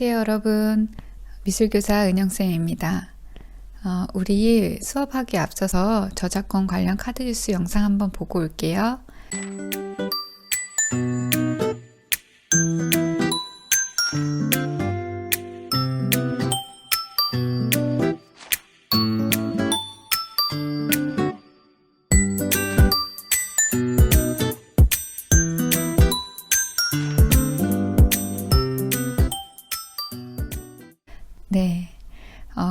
안녕하세요, 여러분. 미술교사 은영쌤입니다. 우리 수업하기 앞서서 저작권 관련 카드 뉴스 영상 한번 보고 올게요. 네.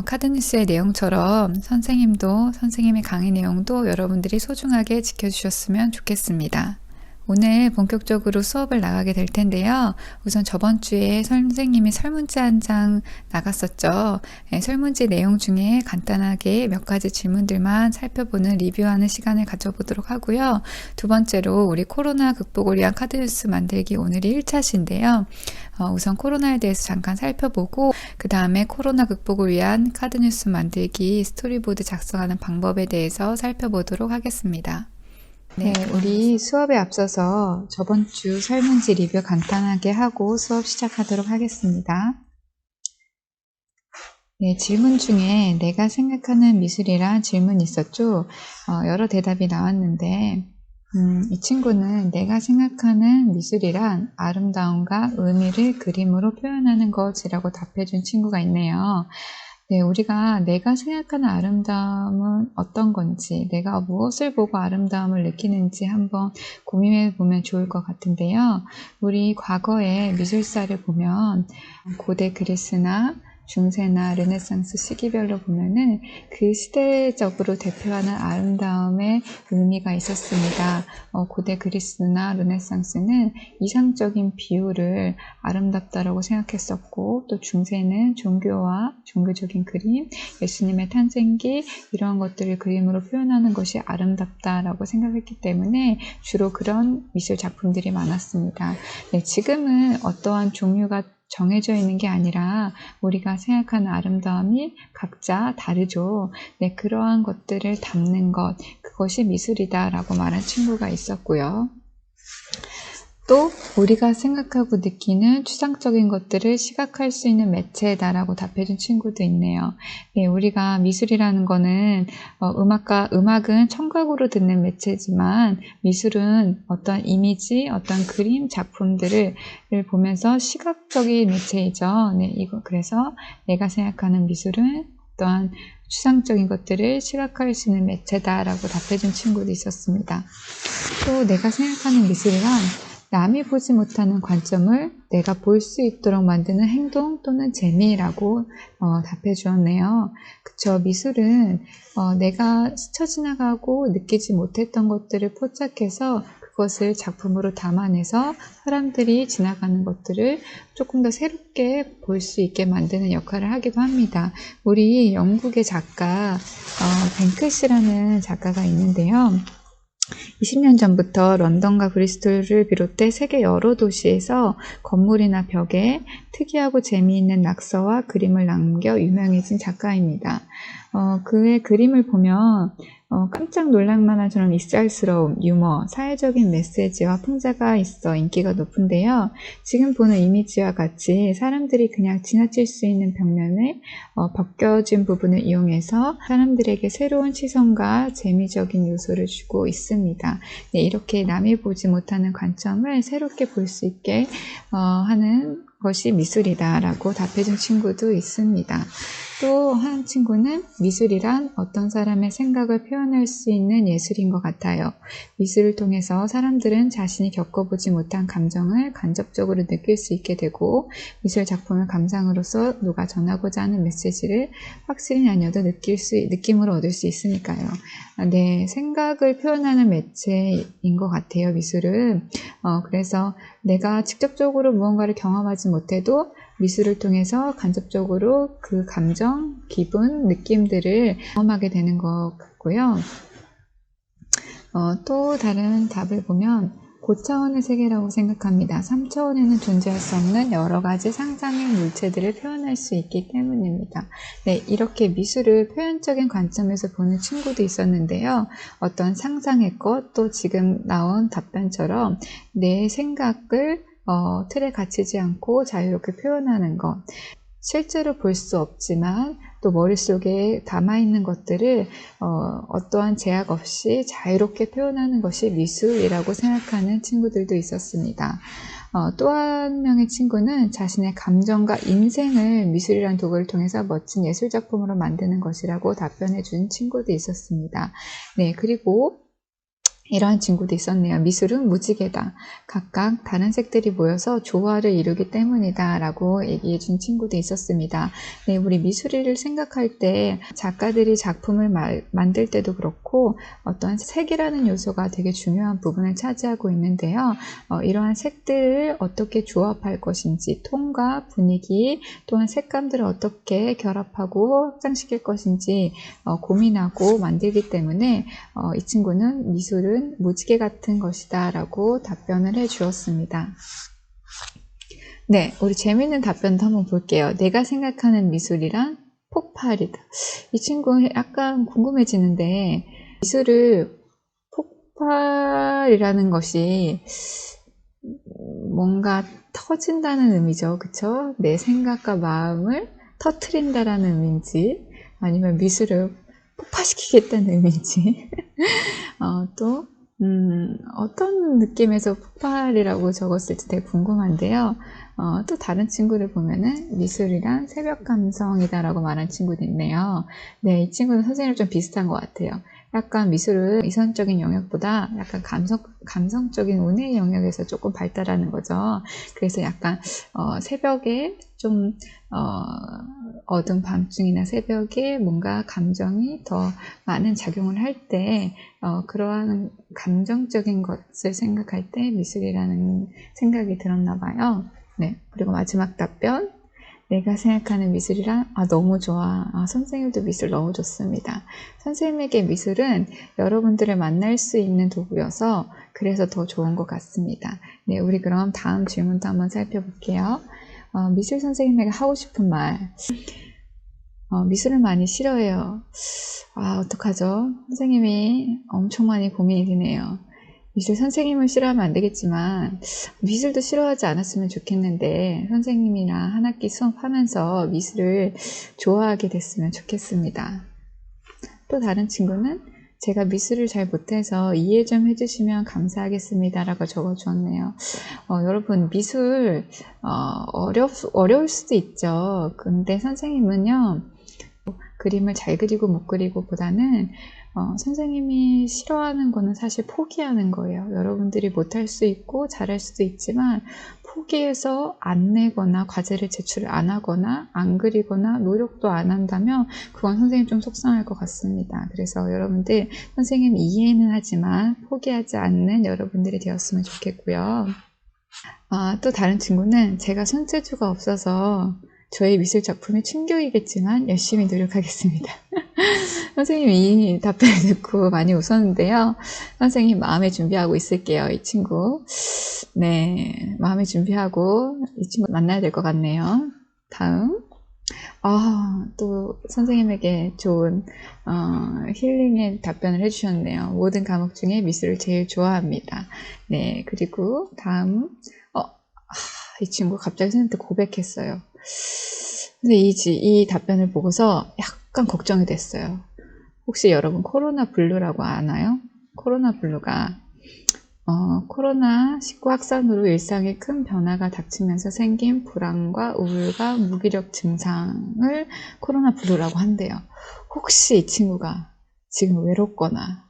카드뉴스의 내용처럼 선생님의 강의 내용도 여러분들이 소중하게 지켜주셨으면 좋겠습니다. 오늘 본격적으로 수업을 나가게 될 텐데요. 우선 저번 주에 선생님이 설문지 한 장 나갔었죠. 설문지 내용 중에 간단하게 몇 가지 질문들만 살펴보는 리뷰하는 시간을 가져보도록 하고요. 두 번째로 우리 코로나 극복을 위한 카드뉴스 만들기 오늘이 1차시인데요. 우선 코로나에 대해서 잠깐 살펴보고 그 다음에 코로나 극복을 위한 카드뉴스 만들기 스토리보드 작성하는 방법에 대해서 살펴보도록 하겠습니다. 네, 우리 수업에 앞서서 저번 주 설문지 리뷰 간단하게 하고 수업 시작하도록 하겠습니다. 네, 질문 중에 내가 생각하는 미술이란 질문이 있었죠. 여러 대답이 나왔는데 이 친구는 내가 생각하는 미술이란 아름다움과 의미를 그림으로 표현하는 것이라고 답해준 친구가 있네요. 네, 우리가 내가 생각하는 아름다움은 어떤 건지, 내가 무엇을 보고 아름다움을 느끼는지 한번 고민해 보면 좋을 것 같은데요. 우리 과거의 미술사를 보면 고대 그리스나 중세나 르네상스 시기별로 보면은 그 시대적으로 대표하는 아름다움의 의미가 있었습니다. 고대 그리스나 르네상스는 이상적인 비율을 아름답다라고 생각했었고, 또 중세는 종교와 종교적인 그림, 예수님의 탄생기 이런 것들을 그림으로 표현하는 것이 아름답다라고 생각했기 때문에 주로 그런 미술 작품들이 많았습니다. 네, 지금은 어떠한 종류가 정해져 있는 게 아니라 우리가 생각하는 아름다움이 각자 다르죠. 네, 그러한 것들을 담는 것, 그것이 미술이다라고 말한 친구가 있었고요. 또 우리가 생각하고 느끼는 추상적인 것들을 시각할 수 있는 매체다라고 답해준 친구도 있네요. 네, 우리가 미술이라는 거는 음악은 청각으로 듣는 매체지만 미술은 어떤 이미지, 어떤 그림, 작품들을 보면서 시각적인 매체이죠. 네, 그래서 내가 생각하는 미술은 어떠한 추상적인 것들을 시각할 수 있는 매체다라고 답해준 친구도 있었습니다. 또 내가 생각하는 미술이란 남이 보지 못하는 관점을 내가 볼 수 있도록 만드는 행동 또는 재미라고 답해 주었네요. 그쵸, 미술은 내가 스쳐 지나가고 느끼지 못했던 것들을 포착해서 그것을 작품으로 담아내서 사람들이 지나가는 것들을 조금 더 새롭게 볼 수 있게 만드는 역할을 하기도 합니다. 우리 영국의 작가 뱅크시라는 작가가 있는데요. 20년 전부터 런던과 브리스톨을 비롯해 세계 여러 도시에서 건물이나 벽에 특이하고 재미있는 낙서와 그림을 남겨 유명해진 작가입니다. 그의 그림을 보면 깜짝 놀랄만한 저런 익살스러움, 유머, 사회적인 메시지와 풍자가 있어 인기가 높은데요. 지금 보는 이미지와 같이 사람들이 그냥 지나칠 수 있는 벽면에 벗겨진 부분을 이용해서 사람들에게 새로운 시선과 재미적인 요소를 주고 있습니다. 네, 이렇게 남이 보지 못하는 관점을 새롭게 볼 수 있게 하는 것이 미술이다라고 답해준 친구도 있습니다. 또 한 친구는 미술이란 어떤 사람의 생각을 표현할 수 있는 예술인 것 같아요. 미술을 통해서 사람들은 자신이 겪어보지 못한 감정을 간접적으로 느낄 수 있게 되고 미술 작품을 감상으로써 누가 전하고자 하는 메시지를 확실히 아니어도 느낌으로 얻을 수 있으니까요. 네, 생각을 표현하는 매체인 것 같아요, 미술은. 그래서 내가 직접적으로 무언가를 경험하지 못해도 미술을 통해서 간접적으로 그 감정, 기분, 느낌들을 경험하게 되는 것 같고요. 또 다른 답을 보면 고차원의 세계라고 생각합니다. 3차원에는 존재할 수 없는 여러 가지 상상의 물체들을 표현할 수 있기 때문입니다. 네, 이렇게 미술을 표현적인 관점에서 보는 친구도 있었는데요. 어떤 상상의 것, 또 지금 나온 답변처럼 내 생각을 틀에 갇히지 않고 자유롭게 표현하는 것. 실제로 볼 수 없지만 또 머릿속에 담아있는 것들을 어떠한 제약 없이 자유롭게 표현하는 것이 미술이라고 생각하는 친구들도 있었습니다. 또 한 명의 친구는 자신의 감정과 인생을 미술이란 도구를 통해서 멋진 예술작품으로 만드는 것이라고 답변해 준 친구도 있었습니다. 네, 그리고 이러한 친구도 있었네요. 미술은 무지개다. 각각 다른 색들이 모여서 조화를 이루기 때문이다 라고 얘기해 준 친구도 있었습니다. 네, 우리 미술을 생각할 때 작가들이 작품을 만들 때도 그렇고 어떤 색이라는 요소가 되게 중요한 부분을 차지하고 있는데요. 이러한 색들을 어떻게 조합할 것인지, 톤과 분위기, 또한 색감들을 어떻게 결합하고 확장시킬 것인지 고민하고 만들기 때문에 이 친구는 미술은 무지개 같은 것이다 라고 답변을 해 주었습니다. 네, 우리 재밌는 답변도 한번 볼게요. 내가 생각하는 미술이란 폭발이다. 이 친구 약간 궁금해지는데 미술을 폭발이라는 것이 뭔가 터진다는 의미죠. 그쵸? 내 생각과 마음을 터트린다라는 의미인지 아니면 미술을 폭파시키겠다는 의미인지 또 어떤 느낌에서 폭발이라고 적었을지 되게 궁금한데요. 또 다른 친구를 보면은 미술이란 새벽 감성이다 라고 말한 친구도 있네요. 네, 이 친구는 선생님이랑 좀 비슷한 것 같아요. 약간 미술은 이성적인 영역보다 약간 감성적인 운의 영역에서 조금 발달하는 거죠. 그래서 약간 새벽에 좀 어두운 밤중이나 새벽에 뭔가 감정이 더 많은 작용을 할 때 그러한 감정적인 것을 생각할 때 미술이라는 생각이 들었나 봐요. 네, 그리고 마지막 답변. 내가 생각하는 미술이란 너무 좋아. 선생님도 미술 너무 좋습니다. 선생님에게 미술은 여러분들을 만날 수 있는 도구여서 그래서 더 좋은 것 같습니다. 네, 우리 그럼 다음 질문도 한번 살펴볼게요. 미술 선생님에게 하고 싶은 말. 미술을 많이 싫어해요. 어떡하죠? 선생님이 엄청 많이 고민이 되네요. 미술 선생님을 싫어하면 안 되겠지만 미술도 싫어하지 않았으면 좋겠는데 선생님이랑 한 학기 수업하면서 미술을 좋아하게 됐으면 좋겠습니다. 또 다른 친구는 제가 미술을 잘 못해서 이해 좀 해주시면 감사하겠습니다 라고 적어주었네요. 여러분 미술 어려울 수도 있죠. 근데 선생님은요 그림을 잘 그리고 못 그리고 보다는 선생님이 싫어하는 거는 사실 포기하는 거예요. 여러분들이 못할 수 있고 잘할 수도 있지만 포기해서 안 내거나 과제를 제출을 안 하거나 안 그리거나 노력도 안 한다면 그건 선생님 좀 속상할 것 같습니다. 그래서 여러분들 선생님 이해는 하지만 포기하지 않는 여러분들이 되었으면 좋겠고요. 또 다른 친구는 제가 손재주가 없어서 저의 미술 작품이 충격이겠지만 열심히 노력하겠습니다. 선생님이 이 답변을 듣고 많이 웃었는데요. 선생님 마음에 준비하고 있을게요. 이 친구. 네, 마음에 준비하고 이 친구 만나야 될 것 같네요. 다음. 또 선생님에게 좋은 힐링의 답변을 해주셨네요. 모든 과목 중에 미술을 제일 좋아합니다. 네, 그리고 다음. 이 친구 갑자기 선생님한테 고백했어요. 근데 이 답변을 보고서 약간 걱정이 됐어요. 혹시 여러분 코로나 블루라고 아나요? 코로나 블루가 코로나19 확산으로 일상에 큰 변화가 닥치면서 생긴 불안과 우울과 무기력 증상을 코로나 블루라고 한대요. 혹시 이 친구가 지금 외롭거나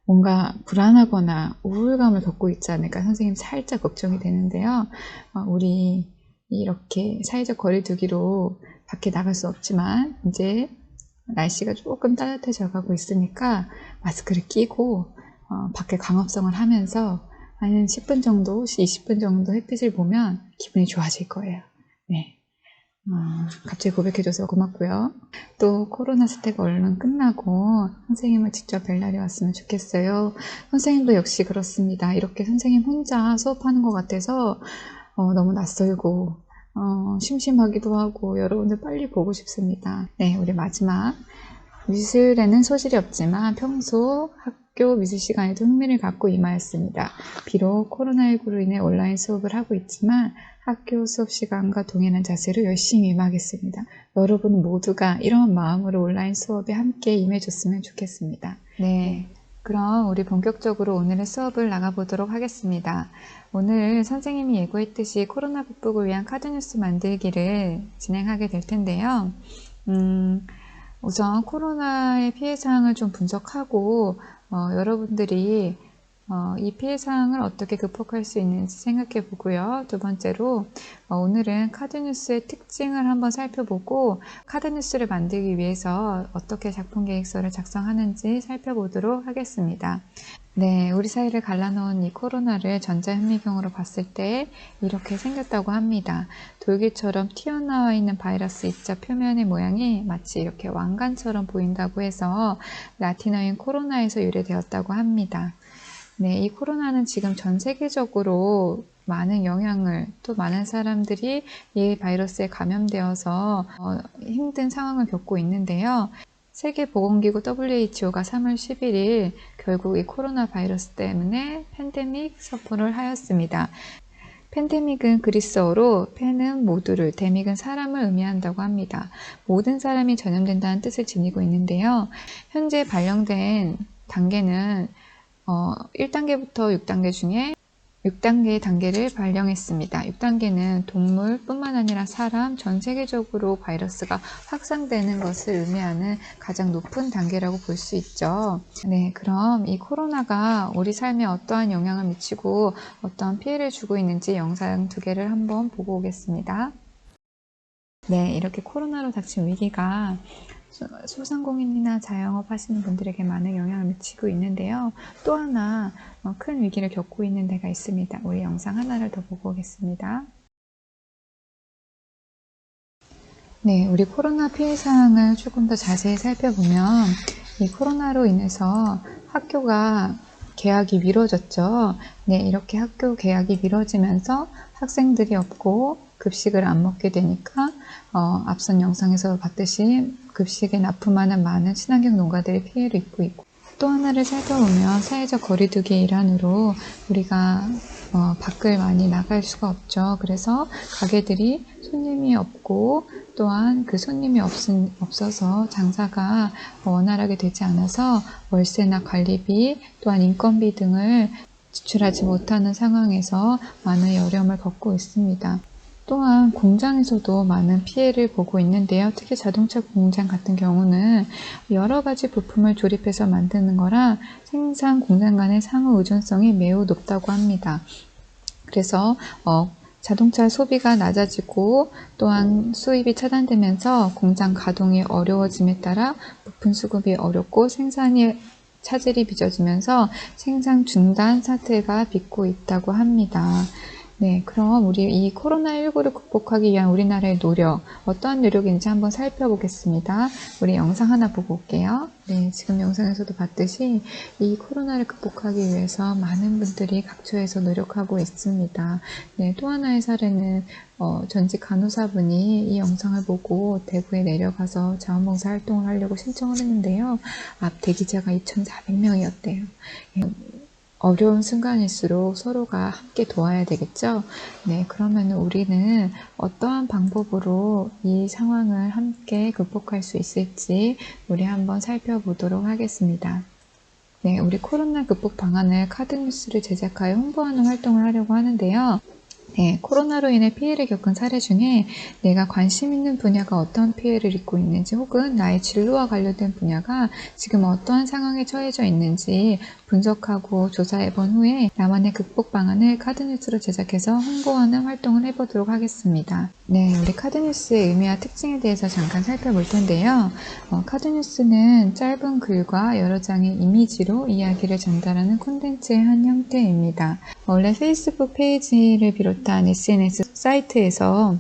뭔가 불안하거나 우울감을 겪고 있지 않을까 선생님 살짝 걱정이 되는데요. 우리 이렇게 사회적 거리 두기로 밖에 나갈 수 없지만 이제 날씨가 조금 따뜻해져 가고 있으니까 마스크를 끼고 밖에 광합성을 하면서 한 10분 정도, 20분 정도 햇빛을 보면 기분이 좋아질 거예요. 네. 갑자기 고백해줘서 고맙고요. 또 코로나 사태가 얼른 끝나고 선생님을 직접 뵐 날이 왔으면 좋겠어요. 선생님도 역시 그렇습니다. 이렇게 선생님 혼자 수업하는 것 같아서 너무 낯설고 심심하기도 하고 여러분들 빨리 보고 싶습니다. 네, 우리 마지막 미술에는 소질이 없지만 평소 학교 미술 시간에도 흥미를 갖고 임하였습니다. 비록 코로나19로 인해 온라인 수업을 하고 있지만 학교 수업 시간과 동일한 자세로 열심히 임하겠습니다. 여러분 모두가 이런 마음으로 온라인 수업에 함께 임해줬으면 좋겠습니다. 네, 그럼 우리 본격적으로 오늘의 수업을 나가보도록 하겠습니다. 오늘 선생님이 예고했듯이 코로나 극복을 위한 카드뉴스 만들기를 진행하게 될 텐데요. 우선 코로나의 피해사항을 좀 분석하고 여러분들이 이 피해사항을 어떻게 극복할 수 있는지 생각해 보고요. 두 번째로 오늘은 카드뉴스의 특징을 한번 살펴보고 카드뉴스를 만들기 위해서 어떻게 작품 계획서를 작성하는지 살펴보도록 하겠습니다. 네, 우리 사이를 갈라놓은 이 코로나를 전자현미경으로 봤을 때 이렇게 생겼다고 합니다. 돌기처럼 튀어나와 있는 바이러스 입자 표면의 모양이 마치 이렇게 왕관처럼 보인다고 해서 라틴어인 코로나에서 유래되었다고 합니다. 네, 이 코로나는 지금 전 세계적으로 많은 영향을, 또 많은 사람들이 이 바이러스에 감염되어서 힘든 상황을 겪고 있는데요. 세계보건기구 WHO가 3월 11일 결국 이 코로나 바이러스 때문에 팬데믹 선포를 하였습니다. 팬데믹은 그리스어로 팬은 모두를, 데믹은 사람을 의미한다고 합니다. 모든 사람이 전염된다는 뜻을 지니고 있는데요. 현재 발령된 단계는 1단계부터 6단계 중에 6단계의 단계를 발령했습니다. 6단계는 동물뿐만 아니라 사람, 전 세계적으로 바이러스가 확산되는 것을 의미하는 가장 높은 단계라고 볼 수 있죠. 네, 그럼 이 코로나가 우리 삶에 어떠한 영향을 미치고 어떠한 피해를 주고 있는지 영상 2개를 한번 보고 오겠습니다. 네, 이렇게 코로나로 닥친 위기가 소상공인이나 자영업 하시는 분들에게 많은 영향을 미치고 있는데요. 또 하나 큰 위기를 겪고 있는 데가 있습니다. 우리 영상 하나를 더 보고 오겠습니다. 네, 우리 코로나 피해 사항을 조금 더 자세히 살펴보면 이 코로나로 인해서 학교가 개학이 미뤄졌죠. 네, 이렇게 학교 개학이 미뤄지면서 학생들이 없고 급식을 안 먹게 되니까 앞선 영상에서 봤듯이 급식에 납품하는 많은 친환경 농가들이 피해를 입고 있고, 또 하나를 살펴보면 사회적 거리두기의 일환으로 우리가 밖을 많이 나갈 수가 없죠. 그래서 가게들이 손님이 없고 또한 그 손님이 없어서 장사가 원활하게 되지 않아서 월세나 관리비 또한 인건비 등을 지출하지 못하는 상황에서 많은 어려움을 겪고 있습니다. 또한 공장에서도 많은 피해를 보고 있는데요. 특히 자동차 공장 같은 경우는 여러 가지 부품을 조립해서 만드는 거라 생산 공장 간의 상호 의존성이 매우 높다고 합니다. 그래서 자동차 소비가 낮아지고 또한 수입이 차단되면서 공장 가동이 어려워짐에 따라 부품 수급이 어렵고 생산이 차질이 빚어지면서 생산 중단 사태가 빚고 있다고 합니다. 네, 그럼 우리 이 코로나19를 극복하기 위한 우리나라의 노력, 어떠한 노력인지 한번 살펴보겠습니다. 우리 영상 하나 보고 올게요. 네, 지금 영상에서도 봤듯이 이 코로나를 극복하기 위해서 많은 분들이 각처에서 노력하고 있습니다. 네, 또 하나의 사례는 전직 간호사분이 이 영상을 보고 대구에 내려가서 자원봉사 활동을 하려고 신청을 했는데요. 앞 대기자가 2,400명이었대요. 어려운 순간일수록 서로가 함께 도와야 되겠죠? 네, 그러면 우리는 어떠한 방법으로 이 상황을 함께 극복할 수 있을지 우리 한번 살펴보도록 하겠습니다. 네, 우리 코로나 극복 방안을 카드뉴스를 제작하여 홍보하는 활동을 하려고 하는데요. 네, 코로나로 인해 피해를 겪은 사례 중에 내가 관심 있는 분야가 어떤 피해를 입고 있는지 혹은 나의 진로와 관련된 분야가 지금 어떠한 상황에 처해져 있는지 분석하고 조사해 본 후에 나만의 극복 방안을 카드뉴스로 제작해서 홍보하는 활동을 해보도록 하겠습니다. 네, 우리 카드뉴스의 의미와 특징에 대해서 잠깐 살펴볼 텐데요. 카드뉴스는 짧은 글과 여러 장의 이미지로 이야기를 전달하는 콘텐츠의 한 형태입니다. 원래 페이스북 페이지를 비롯한 SNS 사이트에서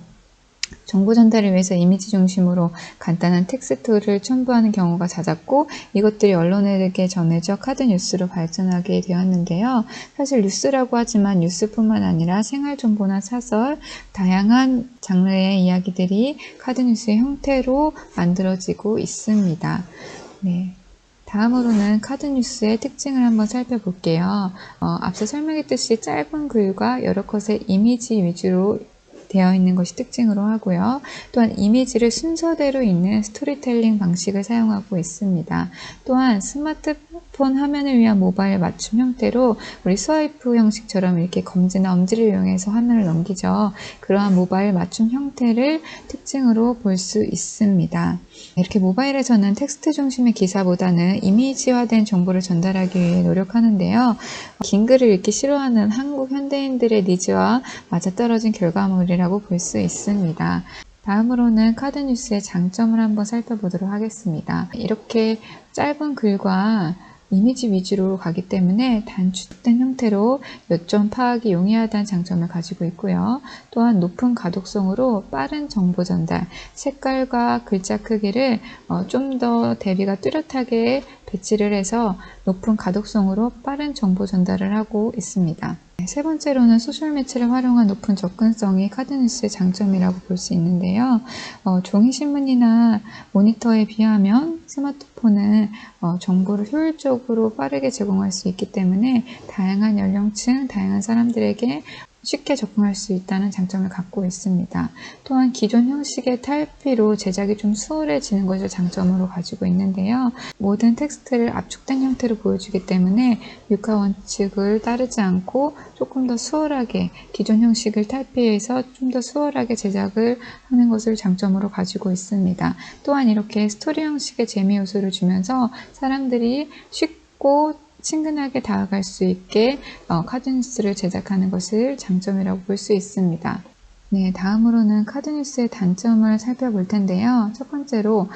정보 전달을 위해서 이미지 중심으로 간단한 텍스트를 첨부하는 경우가 잦았고 이것들이 언론에게 전해져 카드뉴스로 발전하게 되었는데요. 사실 뉴스라고 하지만 뉴스뿐만 아니라 생활정보나 사설, 다양한 장르의 이야기들이 카드뉴스의 형태로 만들어지고 있습니다. 네. 다음으로는 카드뉴스의 특징을 한번 살펴볼게요. 앞서 설명했듯이 짧은 글과 여러 컷의 이미지 위주로 되어 있는 것이 특징으로 하고요. 또한 이미지를 순서대로 읽는 스토리텔링 방식을 사용하고 있습니다. 또한 스마트폰 화면을 위한 모바일 맞춤 형태로 우리 스와이프 형식처럼 이렇게 검지나 엄지를 이용해서 화면을 넘기죠. 그러한 모바일 맞춤 형태를 특징으로 볼 수 있습니다. 이렇게 모바일에서는 텍스트 중심의 기사보다는 이미지화된 정보를 전달하기 위해 노력하는데요. 긴 글을 읽기 싫어하는 한국 현대인들의 니즈와 맞아떨어진 결과물이라고 볼 수 있습니다. 다음으로는 카드뉴스의 장점을 한번 살펴보도록 하겠습니다. 이렇게 짧은 글과 이미지 위주로 가기 때문에 단축된 형태로 요점 파악이 용이하다는 장점을 가지고 있고요. 또한 높은 가독성으로 빠른 정보 전달, 색깔과 글자 크기를 좀 더 대비가 뚜렷하게 배치를 해서 높은 가독성으로 빠른 정보 전달을 하고 있습니다. 세 번째로는 소셜매체를 활용한 높은 접근성이 카드뉴스의 장점이라고 볼 수 있는데요. 종이신문이나 모니터에 비하면 스마트폰은 정보를 효율적으로 빠르게 제공할 수 있기 때문에 다양한 연령층, 다양한 사람들에게 쉽게 접근할 수 있다는 장점을 갖고 있습니다. 또한 기존 형식의 타입비로 제작이 좀 수월해지는 것을 장점으로 가지고 있는데요. 모든 텍스트를 압축된 형태로 보여주기 때문에 육하 원칙을 따르지 않고 조금 더 수월하게 기존 형식을 타입비해서 좀 더 수월하게 제작을 하는 것을 장점으로 가지고 있습니다. 또한 이렇게 스토리 형식의 재미 요소를 주면서 사람들이 쉽고 친근하게 다가갈 수 있게 카드뉴스를 제작하는 것을 장점이라고 볼 수 있습니다. 네, 다음으로는 카드뉴스의 단점을 살펴볼 텐데요. 첫 번째로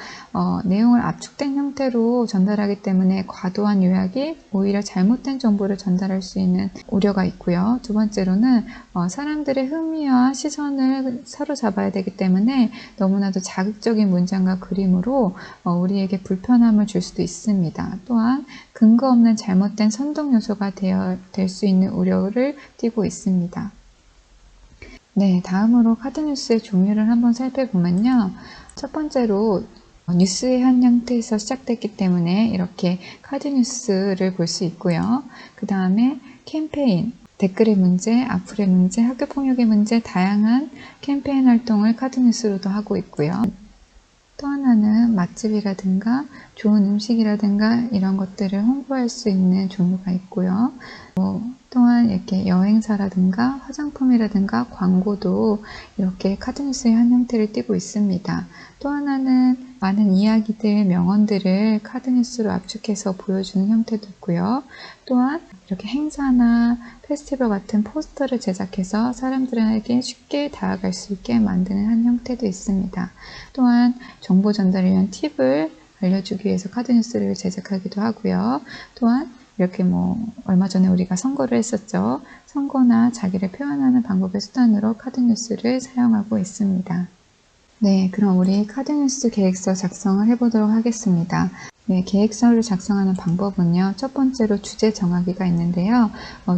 내용을 압축된 형태로 전달하기 때문에 과도한 요약이 오히려 잘못된 정보를 전달할 수 있는 우려가 있고요. 두 번째로는 사람들의 흥미와 시선을 사로잡아야 되기 때문에 너무나도 자극적인 문장과 그림으로 우리에게 불편함을 줄 수도 있습니다. 또한 근거 없는 잘못된 선동 요소가 될 수 있는 우려를 띠고 있습니다. 네, 다음으로 카드뉴스의 종류를 한번 살펴보면요. 첫 번째로 뉴스의 한 형태에서 시작됐기 때문에 이렇게 카드뉴스를 볼 수 있고요. 그 다음에 캠페인, 댓글의 문제, 악플의 문제, 학교폭력의 문제, 다양한 캠페인 활동을 카드뉴스로도 하고 있고요. 또 하나는 맛집이라든가 좋은 음식이라든가 이런 것들을 홍보할 수 있는 종류가 있고요. 또한 이렇게 여행사라든가 화장품이라든가 광고도 이렇게 카드뉴스의 한 형태를 띠고 있습니다. 또 하나는 많은 이야기들, 명언들을 카드뉴스로 압축해서 보여주는 형태도 있고요. 또한 이렇게 행사나 페스티벌 같은 포스터를 제작해서 사람들에게 쉽게 다가갈 수 있게 만드는 한 형태도 있습니다. 또한 정보 전달을 위한 팁을 알려주기 위해서 카드뉴스를 제작하기도 하고요. 또한 이렇게 얼마 전에 우리가 선거를 했었죠. 선거나 자기를 표현하는 방법의 수단으로 카드뉴스를 사용하고 있습니다. 네, 그럼 우리 카드뉴스 계획서 작성을 해보도록 하겠습니다. 네, 계획서를 작성하는 방법은요. 첫 번째로 주제 정하기가 있는데요.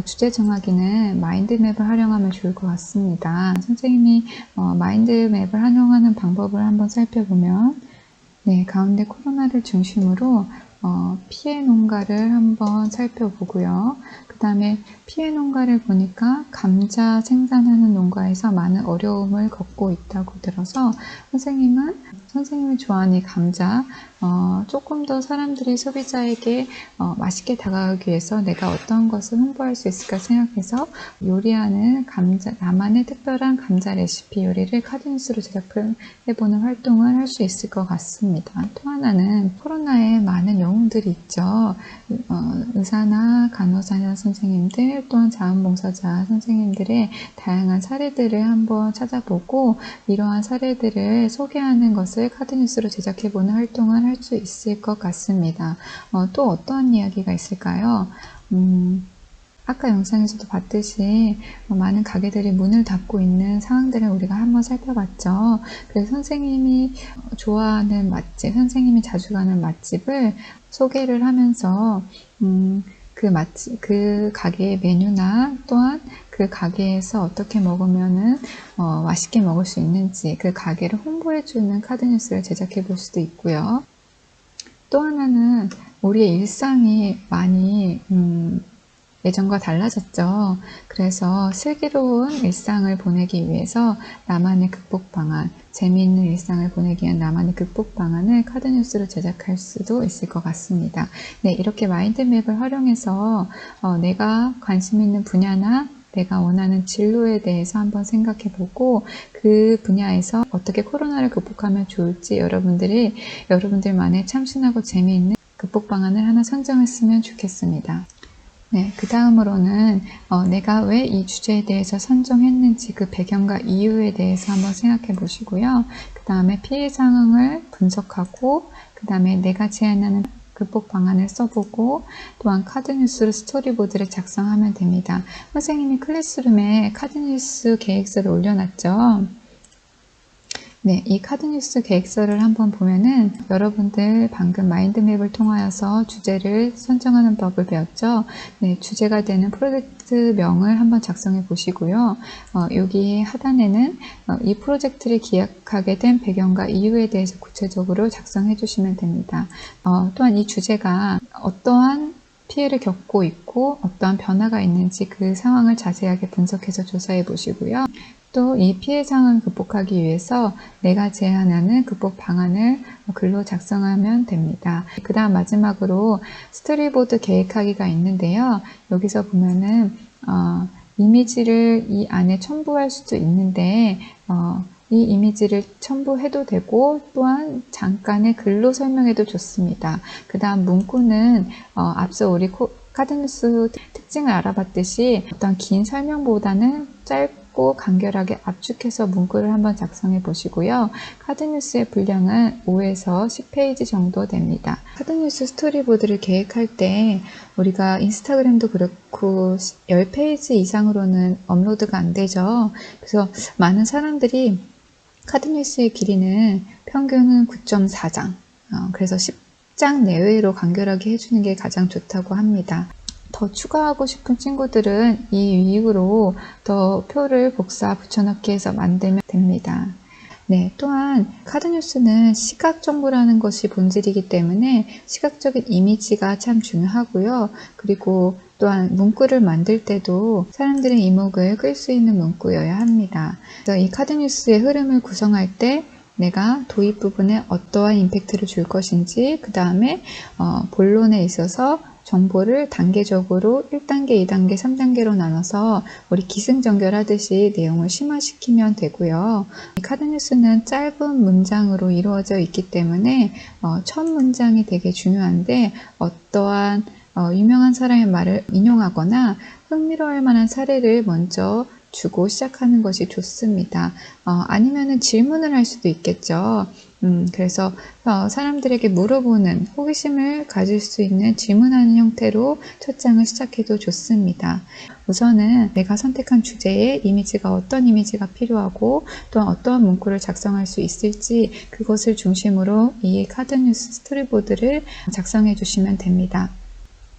주제 정하기는 마인드맵을 활용하면 좋을 것 같습니다. 선생님이 마인드맵을 활용하는 방법을 한번 살펴보면 네, 가운데 코로나를 중심으로 피해 농가를 한번 살펴보고요. 그 다음에 피해 농가를 보니까 감자 생산하는 농가에서 많은 어려움을 겪고 있다고 들어서 선생님이 좋아하는 이 감자 조금 더 사람들이 소비자에게 맛있게 다가가기 위해서 내가 어떤 것을 홍보할 수 있을까 생각해서 요리하는 나만의 특별한 감자 레시피 요리를 카드뉴스로 제작해보는 활동을 할 수 있을 것 같습니다. 또 하나는 코로나에 많은 영웅들이 있죠. 의사나 간호사 선생님들 또한 자원봉사자 선생님들의 다양한 사례들을 한번 찾아보고 이러한 사례들을 소개하는 것을 카드뉴스로 제작해보는 활동을 할 수 있을 것 같습니다. 또 어떠한 이야기가 있을까요? 아까 영상에서도 봤듯이 많은 가게들이 문을 닫고 있는 상황들을 우리가 한번 살펴봤죠. 그래서 선생님이 좋아하는 맛집, 선생님이 자주 가는 맛집을 소개를 하면서 그 가게의 메뉴나 또한 그 가게에서 어떻게 먹으면은 맛있게 먹을 수 있는지 그 가게를 홍보해주는 카드뉴스를 제작해 볼 수도 있고요. 또 하나는 우리의 일상이 많이 예전과 달라졌죠. 그래서 슬기로운 일상을 보내기 위해서 나만의 극복 방안, 재미있는 일상을 보내기 위한 나만의 극복 방안을 카드뉴스로 제작할 수도 있을 것 같습니다. 네, 이렇게 마인드맵을 활용해서 내가 관심 있는 분야나 내가 원하는 진로에 대해서 한번 생각해 보고 그 분야에서 어떻게 코로나를 극복하면 좋을지 여러분들만의 참신하고 재미있는 극복 방안을 하나 선정했으면 좋겠습니다. 네, 그 다음으로는 내가 왜 이 주제에 대해서 선정했는지 그 배경과 이유에 대해서 한번 생각해 보시고요. 그 다음에 피해 상황을 분석하고 그 다음에 내가 제안하는 극복 방안을 써보고 또한 카드뉴스로 스토리보드를 작성하면 됩니다. 선생님이 클래스룸에 카드뉴스 계획서를 올려놨죠. 네, 이 카드뉴스 계획서를 한번 보면은 여러분들 방금 마인드맵을 통하여서 주제를 선정하는 법을 배웠죠. 네, 주제가 되는 프로젝트명을 한번 작성해 보시고요. 여기 하단에는 이 프로젝트를 기획하게 된 배경과 이유에 대해서 구체적으로 작성해 주시면 됩니다. 또한 이 주제가 어떠한 피해를 겪고 있고 어떠한 변화가 있는지 그 상황을 자세하게 분석해서 조사해 보시고요. 또 이 피해 상황을 극복하기 위해서 내가 제안하는 극복 방안을 글로 작성하면 됩니다. 그 다음 마지막으로 스토리보드 계획하기가 있는데요. 여기서 보면은 이미지를 이 안에 첨부할 수도 있는데 이 이미지를 첨부해도 되고 또한 잠깐의 글로 설명해도 좋습니다. 그 다음 문구는 앞서 우리 카드뉴스 특징을 알아봤듯이 어떤 긴 설명보다는 짧고 간결하게 압축해서 문구를 한번 작성해 보시고요. 카드뉴스의 분량은 5에서 10페이지 정도 됩니다. 카드뉴스 스토리보드를 계획할 때 우리가 인스타그램도 그렇고 10페이지 이상으로는 업로드가 안 되죠. 그래서 많은 사람들이 카드뉴스의 길이는 평균은 9.4장, 그래서 10장 내외로 간결하게 해주는 게 가장 좋다고 합니다. 더 추가하고 싶은 친구들은 이 이후로 더 표를 복사 붙여넣기 해서 만들면 됩니다. 네, 또한 카드뉴스는 시각 정보라는 것이 본질이기 때문에 시각적인 이미지가 참 중요하고요. 그리고 또한 문구를 만들 때도 사람들의 이목을 끌 수 있는 문구여야 합니다. 그래서 이 카드뉴스의 흐름을 구성할 때 내가 도입 부분에 어떠한 임팩트를 줄 것인지, 그 다음에 본론에 있어서 정보를 단계적으로 1단계, 2단계, 3단계로 나눠서 우리 기승전결 하듯이 내용을 심화시키면 되고요. 이 카드뉴스는 짧은 문장으로 이루어져 있기 때문에 첫 문장이 되게 중요한데 어떠한 유명한 사람의 말을 인용하거나 흥미로울 만한 사례를 먼저 주고 시작하는 것이 좋습니다. 아니면은 질문을 할 수도 있겠죠. 그래서 사람들에게 물어보는 호기심을 가질 수 있는 질문하는 형태로 첫 장을 시작해도 좋습니다. 우선은 내가 선택한 주제에 이미지가 어떤 이미지가 필요하고 또한 어떠한 문구를 작성할 수 있을지 그것을 중심으로 이 카드뉴스 스토리보드를 작성해 주시면 됩니다.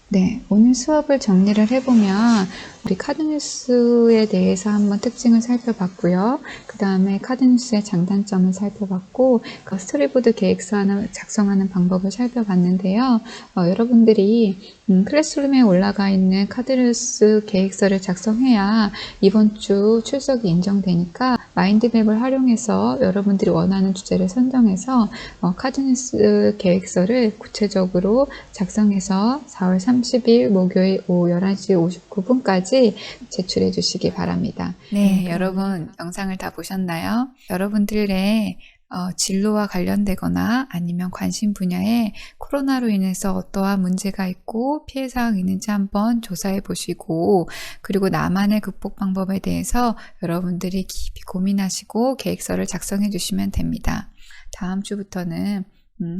네, 오늘 수업을 정리를 해보면 우리 카드뉴스에 대해서 한번 특징을 살펴봤고요. 그 다음에 카드뉴스의 장단점을 살펴봤고 그 스토리보드 계획서 하나 작성하는 방법을 살펴봤는데요. 여러분들이 클래스룸에 올라가 있는 카드뉴스 계획서를 작성해야 이번 주 출석이 인정되니까 마인드맵을 활용해서 여러분들이 원하는 주제를 선정해서 카드뉴스 계획서를 구체적으로 작성해서 4월 30일 목요일 오후 11시 59분까지 제출해 주시기 바랍니다. 네, 여러분 영상을 다 보셨나요? 여러분들의 진로와 관련되거나 아니면 관심 분야에 코로나로 인해서 어떠한 문제가 있고 피해 사항이 있는지 한번 조사해 보시고 그리고 나만의 극복 방법에 대해서 여러분들이 깊이 고민하시고 계획서를 작성해 주시면 됩니다. 다음 주부터는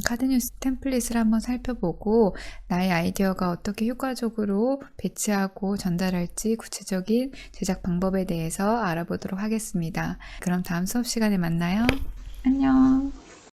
카드뉴스 템플릿을 한번 살펴보고 나의 아이디어가 어떻게 효과적으로 배치하고 전달할지 구체적인 제작 방법에 대해서 알아보도록 하겠습니다. 그럼 다음 수업 시간에 만나요. 안녕.